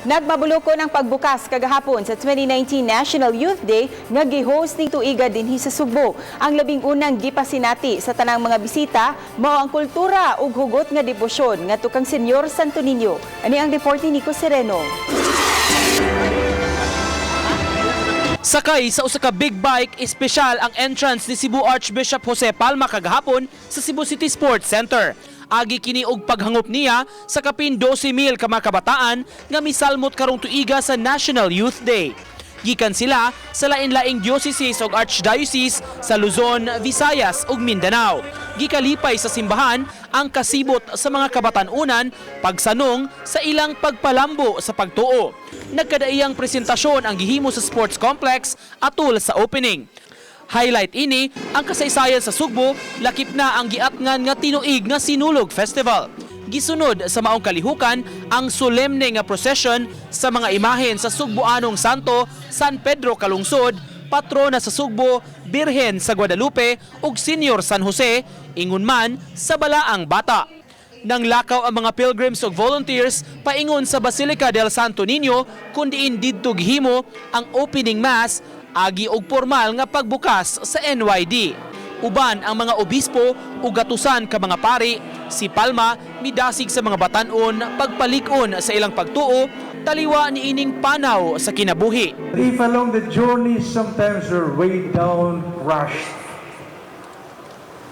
Nagmabuloko ng pagbukas kagahapon sa 2019 National Youth Day nga gi-host ning tuiga dinhi sa Sugbo. Ang labing unang gipasinati sa tanang mga bisita mao ang kultura ug hugot nga debosyon ngadto kang Senyor Santo Niño. Ani ang report ni Nico Sereno. Sakay sa usa ka big bike, espesyal ang entrance ni Cebu Archbishop Jose Palma kagahapon sa Cebu City Sports Center. Agi kini og paghangop niya sa kapin 12,000 ka mga kabataan nga misalmot karong tuiga sa National Youth Day. Gikan sila sa lain-laing diocese ug archdiocese sa Luzon, Visayas ug Mindanao. Gikalipay sa simbahan ang kasibot sa mga kabatan-unan pagsanong sa ilang pagpalambo sa pagtuo. Nagkadaiyang presentasyon ang gihimo sa sports complex atol sa opening. Highlight ini ang kasaysayan sa Sugbo, lakip na ang giatngan nga tinuig nga Sinulog Festival. Gisunod sa maong kalihukan ang solemne nga procession sa mga imahen sa Sugboanong Santo, San Pedro Kalungsod, patrona sa Sugbo, Birhen sa Guadalupe ug Senyor San Jose, ingon man sa Balaang Bata. Nang lakaw ang mga pilgrims ug volunteers paingon sa Basilica del Santo Niño kundiin didto gihimo ang opening mass agi og formal nga pagbukas sa NYD. Uban ang mga obispo ug gatusan ka mga pari, si Palma midasig sa mga batan-on pagpalig-on sa ilang pagtuo, taliwa ni ining panaw sa kinabuhi. If along the journey sometimes we're weighed down, crushed,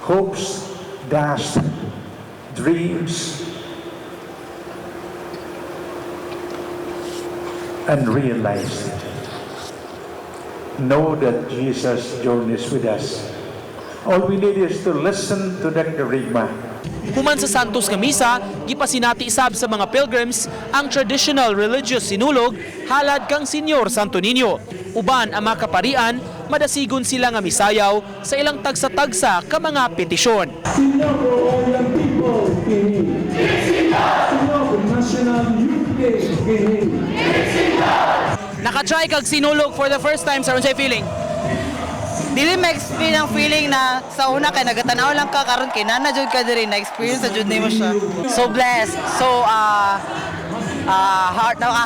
hopes dashed, dreams unrealized, know that Jesus journeys with us. All we need is to listen to that kerygma. Human sa Santos nga misa, gipasinati sab sa mga pilgrims ang traditional religious sinulog halad kang Senyor Santo Niño. Uban ang mga kaparian, madasigon sila nga misayaw sa ilang tagsa-tagsa ka mga petisyon. Nakatry kag sinulog for the first time, sir, unsay feeling? Dili ma-experience ang feeling na sa una kay nagatanaw lang ka karon kay nana jud ka diri na experience sa jud nimo siya. So blessed. So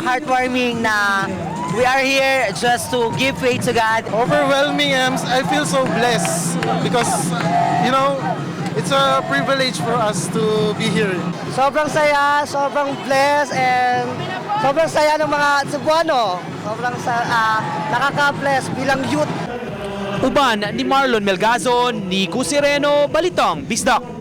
heartwarming na we are here just to give faith to God. Overwhelming. I feel so blessed because it's a privilege for us to be here. Sobrang saya, sobrang blessed, and sobrang saya ng mga Cebuano. Sobrang nakaka-bless bilang youth. Uban ni Marlon Melgazon, Nico Sereno, Balitang Bisdak.